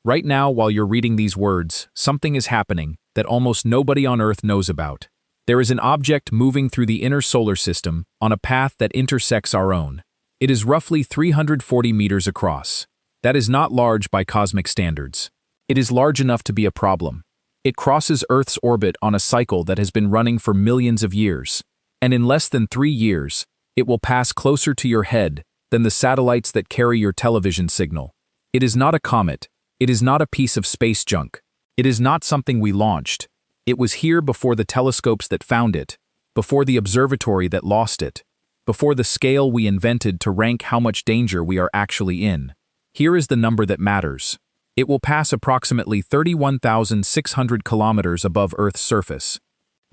Right now, while you're reading these words, something is happening that almost nobody on Earth knows about. There is an object moving through the inner solar system on a path that intersects our own. It is roughly 340 meters across. That is not large by cosmic standards. It is large enough to be a problem. It crosses Earth's orbit on a cycle that has been running for millions of years. And in less than 3 years, it will pass closer to your head than the satellites that carry your television signal. It is not a comet. It is not a piece of space junk. It is not something we launched. It was here before the telescopes that found it, before the observatory that lost it, before the scale we invented to rank how much danger we are actually in. Here is the number that matters. It will pass approximately 31,600 kilometers above Earth's surface.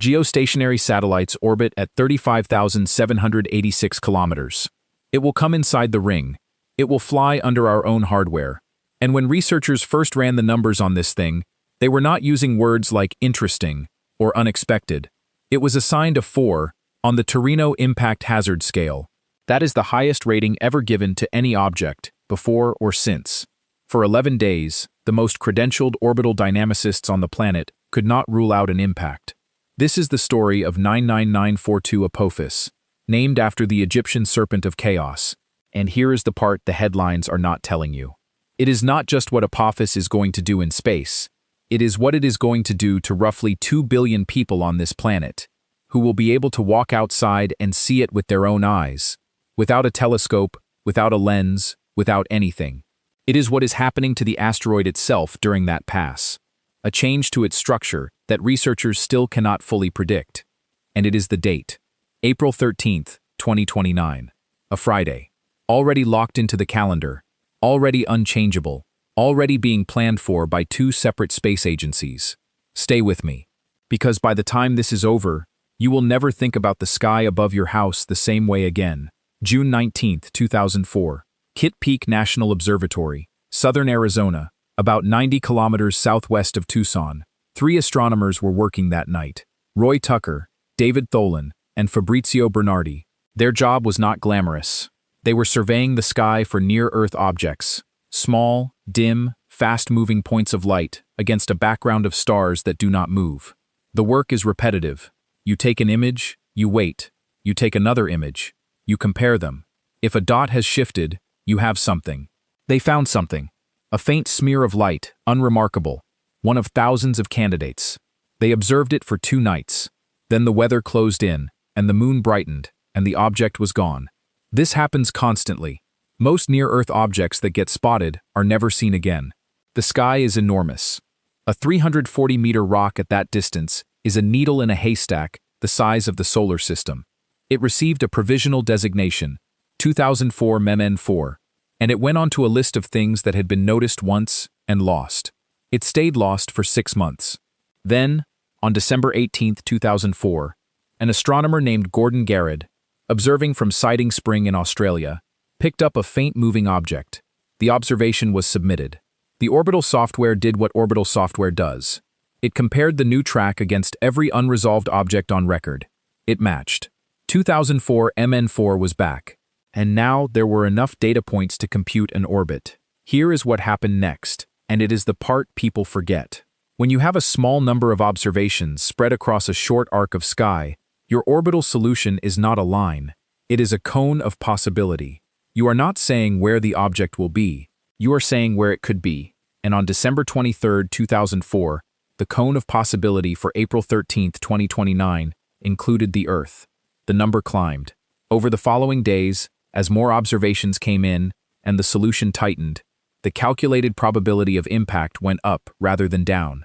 Geostationary satellites orbit at 35,786 kilometers. It will come inside the ring. It will fly under our own hardware. And when researchers first ran the numbers on this thing, they were not using words like interesting or unexpected. It was assigned a 4 on the Torino Impact Hazard Scale. That is the highest rating ever given to any object, before or since. For 11 days, the most credentialed orbital dynamicists on the planet could not rule out an impact. This is the story of 99942 Apophis, named after the Egyptian serpent of chaos. And here is the part the headlines are not telling you. It is not just what Apophis is going to do in space. It is what it is going to do to roughly 2 billion people on this planet, who will be able to walk outside and see it with their own eyes, without a telescope, without a lens, without anything. It is what is happening to the asteroid itself during that pass, a change to its structure that researchers still cannot fully predict. And it is the date, April 13th, 2029, a Friday, already locked into the calendar, already unchangeable, already being planned for by 2 separate space agencies. Stay with me, because by the time this is over, you will never think about the sky above your house the same way again. June 19, 2004. Kitt Peak National Observatory, southern Arizona, about 90 kilometers southwest of Tucson. 3 astronomers were working that night: Roy Tucker, David Tholen, and Fabrizio Bernardi. Their job was not glamorous. They were surveying the sky for near-Earth objects, small, dim, fast-moving points of light against a background of stars that do not move. The work is repetitive. You take an image, you wait. You take another image, you compare them. If a dot has shifted, you have something. They found something. A faint smear of light, unremarkable. One of thousands of candidates. They observed it for 2 nights. Then the weather closed in, and the moon brightened, and the object was gone. This happens constantly. Most near-Earth objects that get spotted are never seen again. The sky is enormous. A 340-meter rock at that distance is a needle in a haystack the size of the solar system. It received a provisional designation, 2004 MEMN4, and it went onto a list of things that had been noticed once and lost. It stayed lost for 6 months. Then, on December 18, 2004, an astronomer named Gordon Garrod, observing from Siding Spring in Australia, picked up a faint moving object. The observation was submitted. The orbital software did what orbital software does. It compared the new track against every unresolved object on record. It matched. 2004 MN4 was back. And now there were enough data points to compute an orbit. Here is what happened next, and it is the part people forget. When you have a small number of observations spread across a short arc of sky, your orbital solution is not a line. It is a cone of possibility. You are not saying where the object will be. You are saying where it could be. And on December 23, 2004, the cone of possibility for April 13, 2029, included the Earth. The number climbed. Over the following days, as more observations came in and the solution tightened, the calculated probability of impact went up rather than down.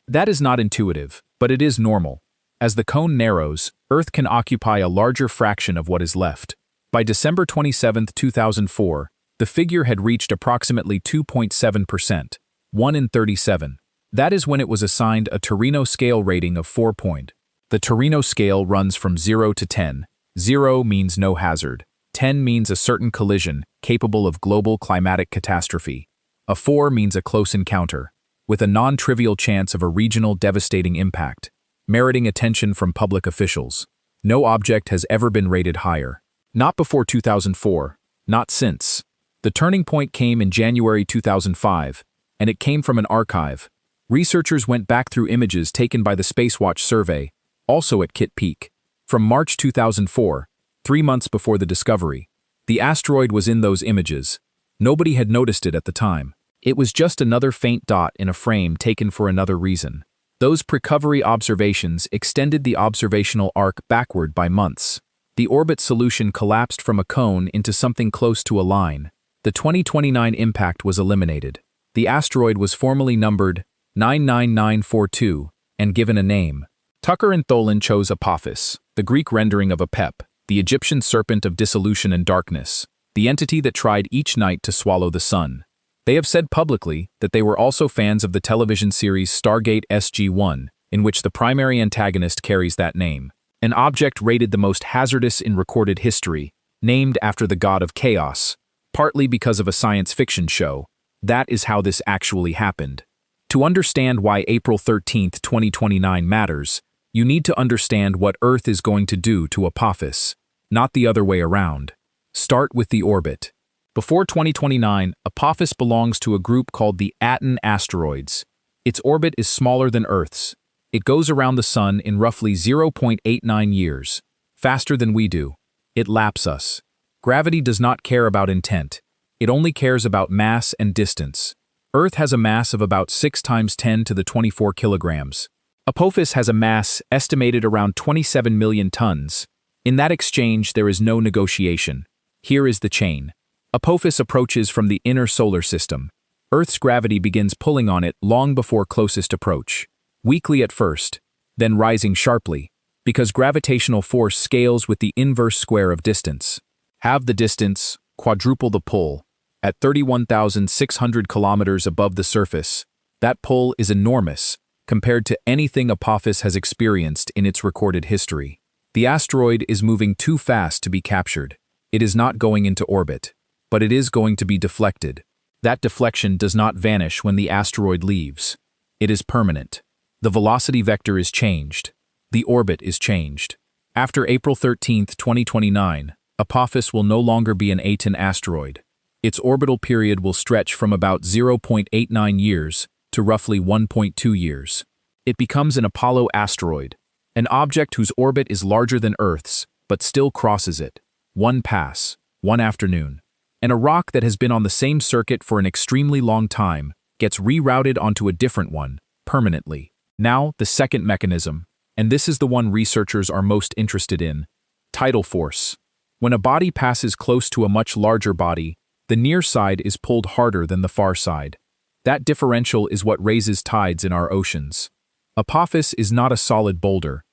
That is not intuitive, but it is normal. As the cone narrows, Earth can occupy a larger fraction of what is left. By December 27, 2004, the figure had reached approximately 2.7%, 1 in 37. That is when it was assigned a Torino scale rating of 4 point. The Torino scale runs from 0 to 10. 0 means no hazard. 10 means a certain collision capable of global climatic catastrophe. A 4 means a close encounter, with a non-trivial chance of a regional devastating impact, meriting attention from public officials. No object has ever been rated higher. Not before 2004, not since. The turning point came in January 2005, and it came from an archive. Researchers went back through images taken by the Spacewatch survey, also at Kitt Peak. From March 2004, 3 months before the discovery, the asteroid was in those images. Nobody had noticed it at the time. It was just another faint dot in a frame taken for another reason. Those precovery observations extended the observational arc backward by months. The orbit solution collapsed from a cone into something close to a line. The 2029 impact was eliminated. The asteroid was formally numbered 99942 and given a name. Tucker and Tholen chose Apophis, the Greek rendering of Apep, the Egyptian serpent of dissolution and darkness, the entity that tried each night to swallow the sun. They have said publicly that they were also fans of the television series Stargate SG-1, in which the primary antagonist carries that name. An object rated the most hazardous in recorded history, named after the god of chaos, partly because of a science fiction show. That is how this actually happened. To understand why April 13, 2029 matters, you need to understand what Earth is going to do to Apophis, not the other way around. Start with the orbit. Before 2029, Apophis belongs to a group called the Asteroids. Its orbit is smaller than Earth's. It goes around the Sun in roughly 0.89 years, faster than we do. It laps us. Gravity does not care about intent. It only cares about mass and distance. Earth has a mass of about 6 times 10 to the 24 kilograms. Apophis has a mass estimated around 27 million tons. In that exchange, there is no negotiation. Here is the chain. Apophis approaches from the inner solar system. Earth's gravity begins pulling on it long before closest approach. Weakly at first, then rising sharply, because gravitational force scales with the inverse square of distance. Halve the distance, quadruple the pull. At 31,600 kilometers above the surface, that pull is enormous compared to anything Apophis has experienced in its recorded history. The asteroid is moving too fast to be captured. It is not going into orbit, but it is going to be deflected. That deflection does not vanish when the asteroid leaves. It is permanent. The velocity vector is changed. The orbit is changed. After April 13, 2029, Apophis will no longer be an Aten asteroid. Its orbital period will stretch from about 0.89 years to roughly 1.2 years. It becomes an Apollo asteroid, an object whose orbit is larger than Earth's, but still crosses it. One pass, one afternoon. And a rock that has been on the same circuit for an extremely long time gets rerouted onto a different one, permanently. Now, the second mechanism, and this is the one researchers are most interested in: tidal force. When a body passes close to a much larger body, the near side is pulled harder than the far side. That differential is what raises tides in our oceans. Apophis is not a solid boulder.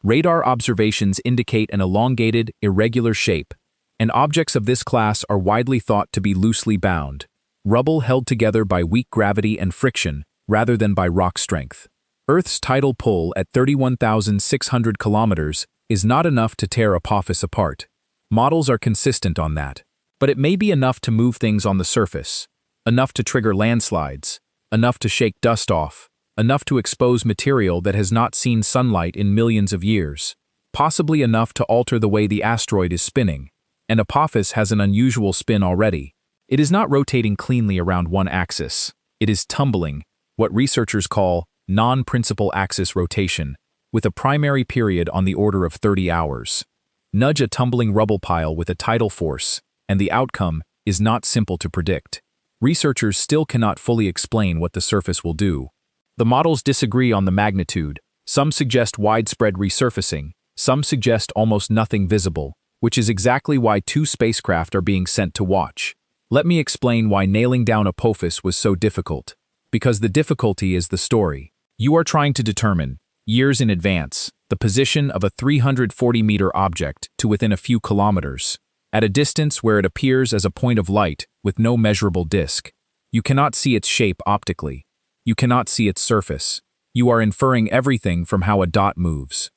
Radar observations indicate an elongated, irregular shape, and objects of this class are widely thought to be loosely bound, rubble held together by weak gravity and friction rather than by rock strength. Earth's tidal pull at 31,600 kilometers is not enough to tear Apophis apart. Models are consistent on that. But it may be enough to move things on the surface, enough to trigger landslides, enough to shake dust off, enough to expose material that has not seen sunlight in millions of years, possibly enough to alter the way the asteroid is spinning. And Apophis has an unusual spin already. It is not rotating cleanly around one axis. It is tumbling, what researchers call non-principal axis rotation, with a primary period on the order of 30 hours. Nudge a tumbling rubble pile with a tidal force, and the outcome is not simple to predict. Researchers still cannot fully explain what the surface will do. The models disagree on the magnitude. Some suggest widespread resurfacing, some suggest almost nothing visible, which is exactly why 2 spacecraft are being sent to watch. Let me explain why nailing down Apophis was so difficult. Because the difficulty is the story. You are trying to determine, years in advance, the position of a 340-meter object to within a few kilometers, at a distance where it appears as a point of light with no measurable disk. You cannot see its shape optically. You cannot see its surface. You are inferring everything from how a dot moves.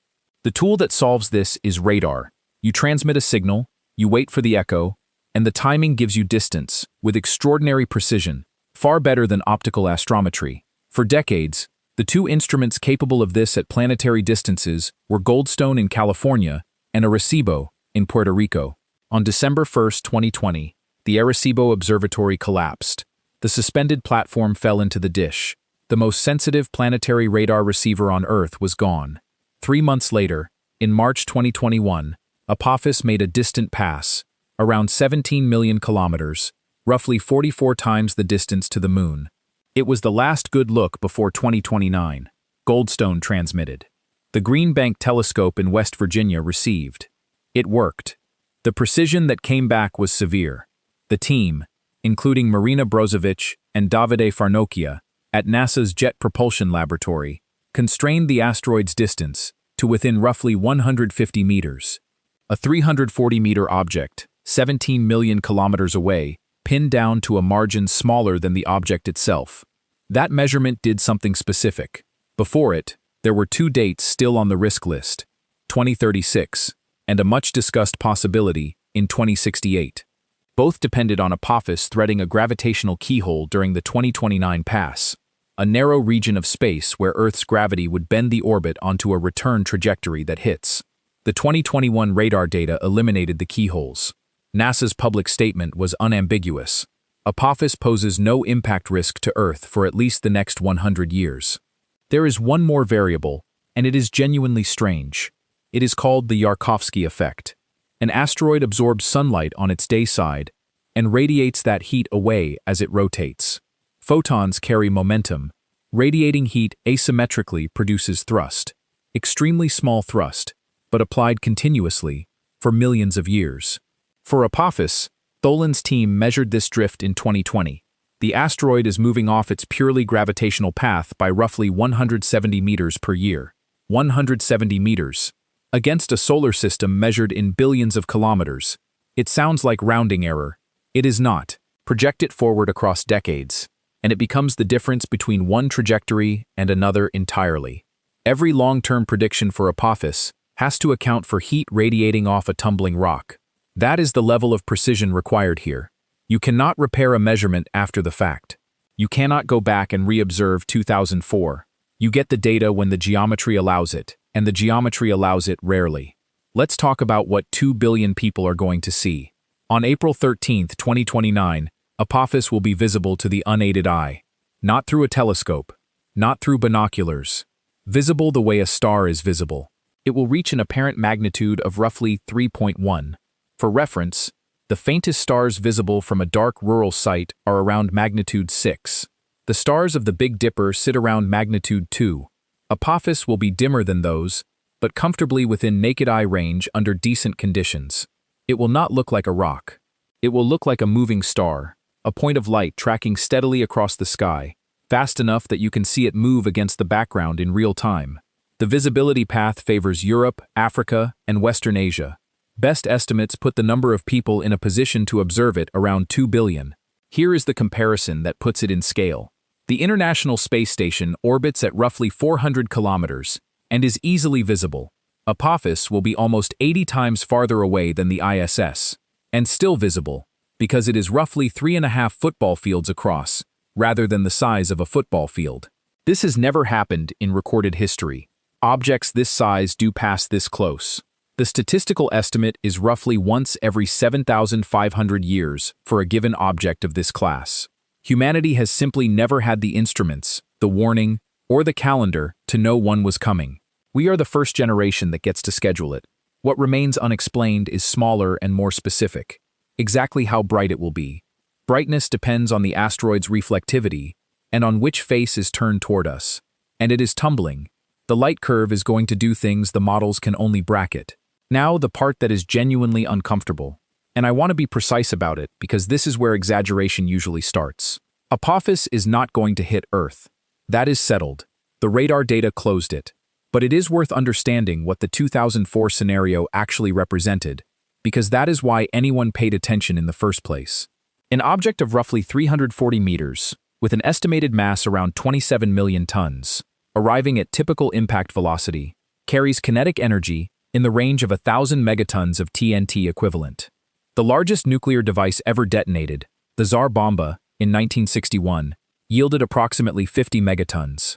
The tool that solves this is radar. You transmit a signal, you wait for the echo, and the timing gives you distance, with extraordinary precision, far better than optical astrometry. For decades, the 2 instruments capable of this at planetary distances were Goldstone in California and Arecibo in Puerto Rico. On December 1, 2020, the Arecibo Observatory collapsed. The suspended platform fell into the dish. The most sensitive planetary radar receiver on Earth was gone. 3 months later, in March 2021, Apophis made a distant pass, around 17 million kilometers, roughly 44 times the distance to the Moon. It was the last good look before 2029, Goldstone transmitted. The Green Bank telescope in West Virginia received. It worked. The precision that came back was severe. The team, including Marina Brozovic and Davide Farnokia, at NASA's Jet Propulsion Laboratory, constrained the asteroid's distance to within roughly 150 meters. A 340-meter object, 17 million kilometers away, pinned down to a margin smaller than the object itself. That measurement did something specific. Before it, there were 2 dates still on the risk list, 2036, and a much-discussed possibility in 2068. Both depended on Apophis threading a gravitational keyhole during the 2029 pass, a narrow region of space where Earth's gravity would bend the orbit onto a return trajectory that hits. The 2021 radar data eliminated the keyholes. NASA's public statement was unambiguous. Apophis poses no impact risk to Earth for at least the next 100 years. There is one more variable, and it is genuinely strange. It is called the Yarkovsky effect. An asteroid absorbs sunlight on its day side and radiates that heat away as it rotates. Photons carry momentum. Radiating heat asymmetrically produces thrust. Extremely small thrust, but applied continuously for millions of years. For Apophis, Tholen's team measured this drift in 2020. The asteroid is moving off its purely gravitational path by roughly 170 meters per year. 170 meters. Against a solar system measured in billions of kilometers. It sounds like rounding error. It is not. Project it forward across decades, and it becomes the difference between one trajectory and another entirely. Every long-term prediction for Apophis has to account for heat radiating off a tumbling rock. That is the level of precision required here. You cannot repair a measurement after the fact. You cannot go back and re-observe 2004. You get the data when the geometry allows it, and the geometry allows it rarely. Let's talk about what 2 billion people are going to see. On April 13, 2029, Apophis will be visible to the unaided eye. Not through a telescope. Not through binoculars. Visible the way a star is visible. It will reach an apparent magnitude of roughly 3.1. For reference, the faintest stars visible from a dark rural site are around magnitude 6. The stars of the Big Dipper sit around magnitude 2. Apophis will be dimmer than those, but comfortably within naked eye range under decent conditions. It will not look like a rock. It will look like a moving star, a point of light tracking steadily across the sky, fast enough that you can see it move against the background in real time. The visibility path favors Europe, Africa, and Western Asia. Best estimates put the number of people in a position to observe it around 2 billion. Here is the comparison that puts it in scale. The International Space Station orbits at roughly 400 kilometers and is easily visible. Apophis will be almost 80 times farther away than the ISS, and still visible, because it is roughly 3.5 football fields across, rather than the size of a football field. This has never happened in recorded history. Objects this size do pass this close. The statistical estimate is roughly once every 7,500 years for a given object of this class. Humanity has simply never had the instruments, the warning, or the calendar to know one was coming. We are the first generation that gets to schedule it. What remains unexplained is smaller and more specific. Exactly how bright it will be. Brightness depends on the asteroid's reflectivity and on which face is turned toward us. And it is tumbling. The light curve is going to do things the models can only bracket. Now the part that is genuinely uncomfortable. And I want to be precise about it because this is where exaggeration usually starts. Apophis is not going to hit Earth. That is settled. The radar data closed it. But it is worth understanding what the 2004 scenario actually represented, because that is why anyone paid attention in the first place. An object of roughly 340 meters, with an estimated mass around 27 million tons, arriving at typical impact velocity, carries kinetic energy in the range of 1,000 megatons of TNT equivalent. The largest nuclear device ever detonated, the Tsar Bomba, in 1961, yielded approximately 50 megatons.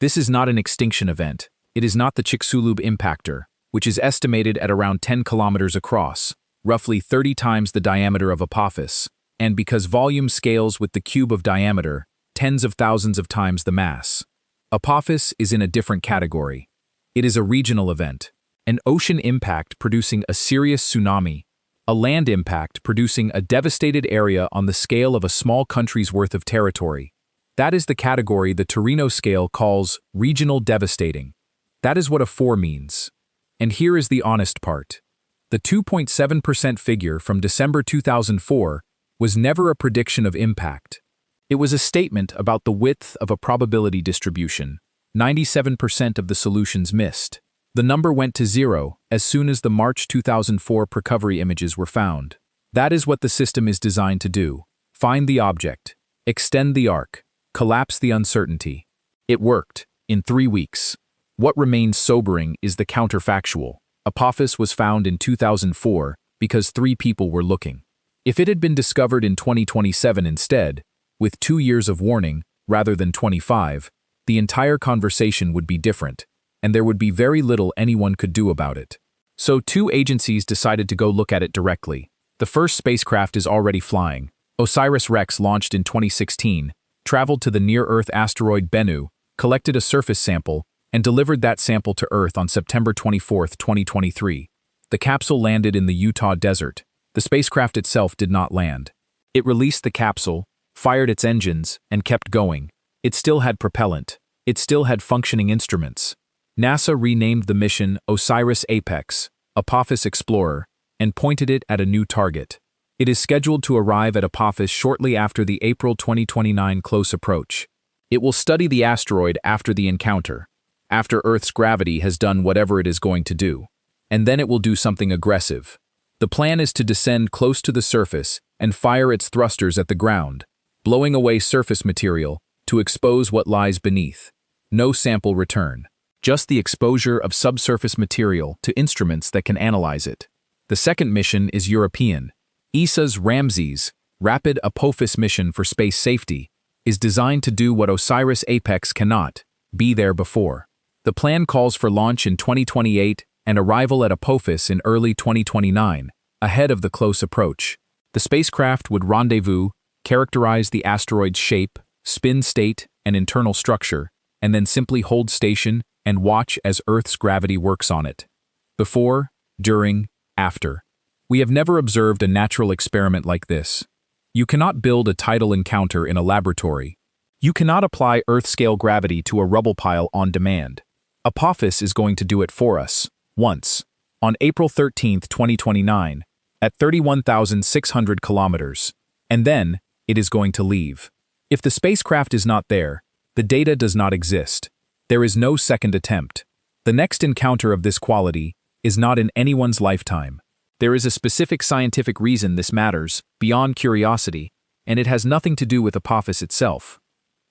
This is not an extinction event. It is not the Chicxulub impactor, which is estimated at around 10 kilometers across, roughly 30 times the diameter of Apophis, and because volume scales with the cube of diameter, tens of thousands of times the mass. Apophis is in a different category. It is a regional event, an ocean impact producing a serious tsunami, a land impact producing a devastated area on the scale of a small country's worth of territory. That is the category the Torino scale calls regional devastating. That is what a 4 means. And here is the honest part. The 2.7% figure from December 2004 was never a prediction of impact. It was a statement about the width of a probability distribution. 97% of the solutions missed. The number went to 0 as soon as the March 2004 Precovery images were found. That is what the system is designed to do. Find the object, extend the arc, collapse the uncertainty. It worked, in 3 weeks. What remains sobering is the counterfactual. Apophis was found in 2004 because 3 people were looking. If it had been discovered in 2027 instead, with 2 years of warning rather than 25, the entire conversation would be different, and there would be very little anyone could do about it. So 2 agencies decided to go look at it directly. The first spacecraft is already flying. OSIRIS-REx launched in 2016, traveled to the near-Earth asteroid Bennu, collected a surface sample, and delivered that sample to Earth on September 24, 2023. The capsule landed in the Utah desert. The spacecraft itself did not land. It released the capsule, fired its engines, and kept going. It still had propellant. It still had functioning instruments. NASA renamed the mission OSIRIS-APEX, Apophis Explorer, and pointed it at a new target. It is scheduled to arrive at Apophis shortly after the April 2029 close approach. It will study the asteroid after the encounter, after Earth's gravity has done whatever it is going to do. And then it will do something aggressive. The plan is to descend close to the surface and fire its thrusters at the ground, blowing away surface material to expose what lies beneath. No sample return. Just the exposure of subsurface material to instruments that can analyze it. The second mission is European. ESA's Ramses, Rapid Apophis Mission for Space Safety, is designed to do what OSIRIS-APEX cannot, be there before. The plan calls for launch in 2028 and arrival at Apophis in early 2029, ahead of the close approach. The spacecraft would rendezvous, characterize the asteroid's shape, spin state, and internal structure, and then simply hold station and watch as Earth's gravity works on it. Before, during, after. We have never observed a natural experiment like this. You cannot build a tidal encounter in a laboratory. You cannot apply Earth-scale gravity to a rubble pile on demand. Apophis is going to do it for us, once, on April 13, 2029, at 31,600 kilometers, and then it is going to leave. If the spacecraft is not there, the data does not exist. There is no second attempt. The next encounter of this quality is not in anyone's lifetime. There is a specific scientific reason this matters, beyond curiosity, and it has nothing to do with Apophis itself.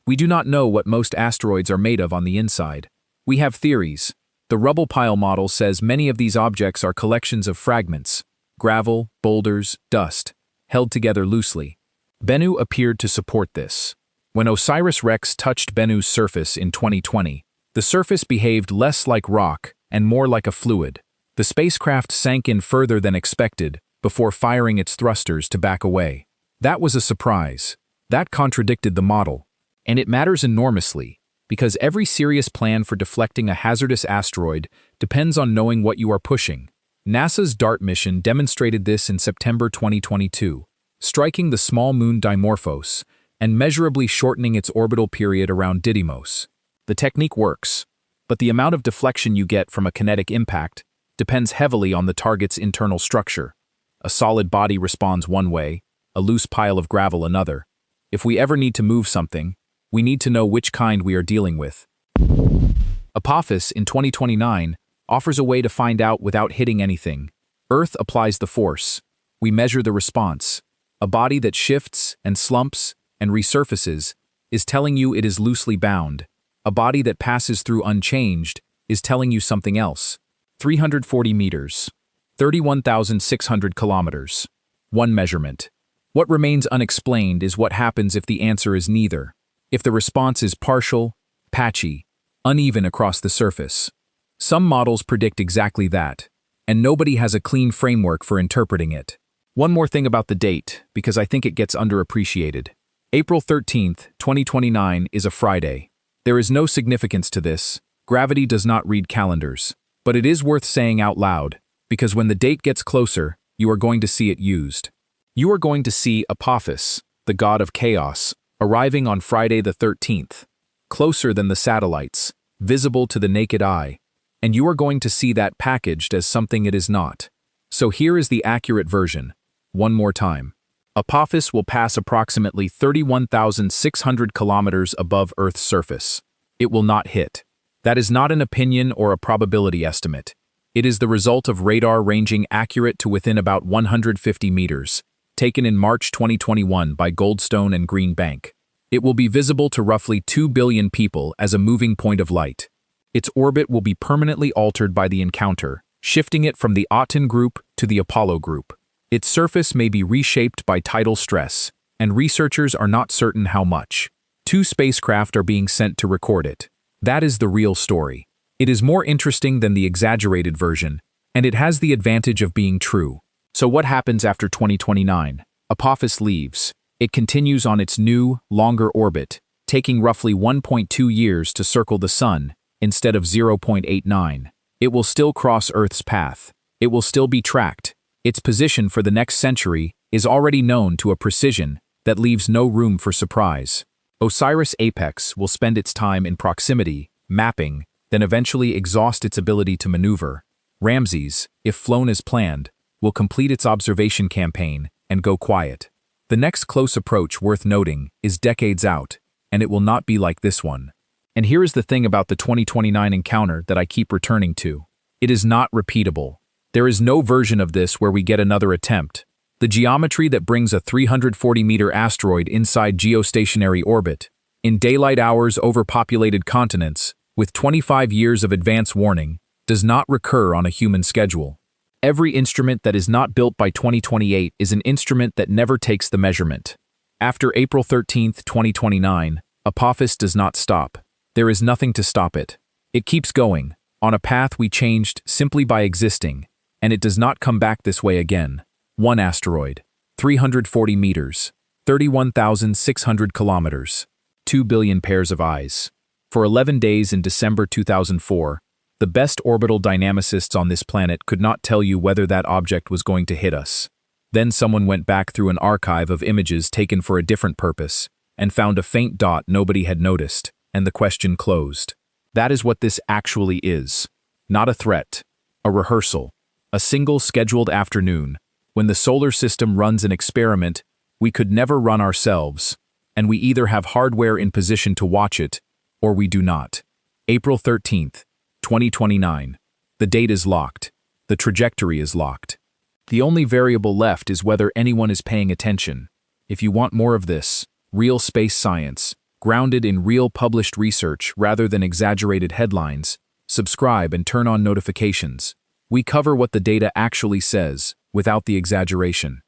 We do not know what most asteroids are made of on the inside. We have theories. The rubble pile model says many of these objects are collections of fragments, gravel, boulders, dust, held together loosely. Bennu appeared to support this. When OSIRIS-REx touched Bennu's surface in 2020, the surface behaved less like rock and more like a fluid. The spacecraft sank in further than expected before firing its thrusters to back away. That was a surprise. That contradicted the model. And it matters enormously, because every serious plan for deflecting a hazardous asteroid depends on knowing what you are pushing. NASA's DART mission demonstrated this in September 2022, striking the small moon Dimorphos and measurably shortening its orbital period around Didymos. The technique works, but the amount of deflection you get from a kinetic impact depends heavily on the target's internal structure. A solid body responds one way, a loose pile of gravel another. If we ever need to move something, we need to know which kind we are dealing with. Apophis in 2029 offers a way to find out without hitting anything. Earth applies the force. We measure the response. A body that shifts and slumps and resurfaces is telling you it is loosely bound. A body that passes through unchanged is telling you something else. 340 meters. 31,600 kilometers. One measurement. What remains unexplained is what happens if the answer is neither. If the response is partial, patchy, uneven across the surface. Some models predict exactly that, and nobody has a clean framework for interpreting it. One more thing about the date, because I think it gets underappreciated. April 13th, 2029 is a Friday. There is no significance to this. Gravity does not read calendars. But it is worth saying out loud, because when the date gets closer, you are going to see it used. You are going to see Apophis, the god of chaos, arriving on Friday the 13th, closer than the satellites, visible to the naked eye, and you are going to see that packaged as something it is not. So here is the accurate version. One more time. Apophis will pass approximately 31,600 kilometers above Earth's surface. It will not hit. That is not an opinion or a probability estimate. It is the result of radar ranging accurate to within about 150 meters, taken in March 2021 by Goldstone and Green Bank. It will be visible to roughly 2 billion people as a moving point of light. Its orbit will be permanently altered by the encounter, shifting it from the Aten group to the Apollo group. Its surface may be reshaped by tidal stress, and researchers are not certain how much. 2 spacecraft are being sent to record it. That is the real story. It is more interesting than the exaggerated version, and it has the advantage of being true. So what happens after 2029? Apophis leaves. It continues on its new, longer orbit, taking roughly 1.2 years to circle the Sun, instead of 0.89. It will still cross Earth's path. It will still be tracked. Its position for the next century is already known to a precision that leaves no room for surprise. Osiris Apex will spend its time in proximity, mapping, then eventually exhaust its ability to maneuver. Ramses, if flown as planned, will complete its observation campaign and go quiet. The next close approach worth noting is decades out, and it will not be like this one. And here is the thing about the 2029 encounter that I keep returning to. It is not repeatable. There is no version of this where we get another attempt. The geometry that brings a 340-meter asteroid inside geostationary orbit, in daylight hours over populated continents, with 25 years of advance warning, does not recur on a human schedule. Every instrument that is not built by 2028 is an instrument that never takes the measurement. After April 13, 2029, Apophis does not stop. There is nothing to stop it. It keeps going, on a path we changed simply by existing, and it does not come back this way again. 1 asteroid, 340 meters, 31,600 kilometers, 2 billion pairs of eyes. For 11 days in December 2004, the best orbital dynamicists on this planet could not tell you whether that object was going to hit us. Then someone went back through an archive of images taken for a different purpose, and found a faint dot nobody had noticed, and the question closed. That is what this actually is. Not a threat, a rehearsal. A single scheduled afternoon, when the solar system runs an experiment we could never run ourselves, and we either have hardware in position to watch it, or we do not. April 13th, 2029. The date is locked. The trajectory is locked. The only variable left is whether anyone is paying attention. If you want more of this, real space science, grounded in real published research rather than exaggerated headlines, subscribe and turn on notifications. We cover what the data actually says, without the exaggeration.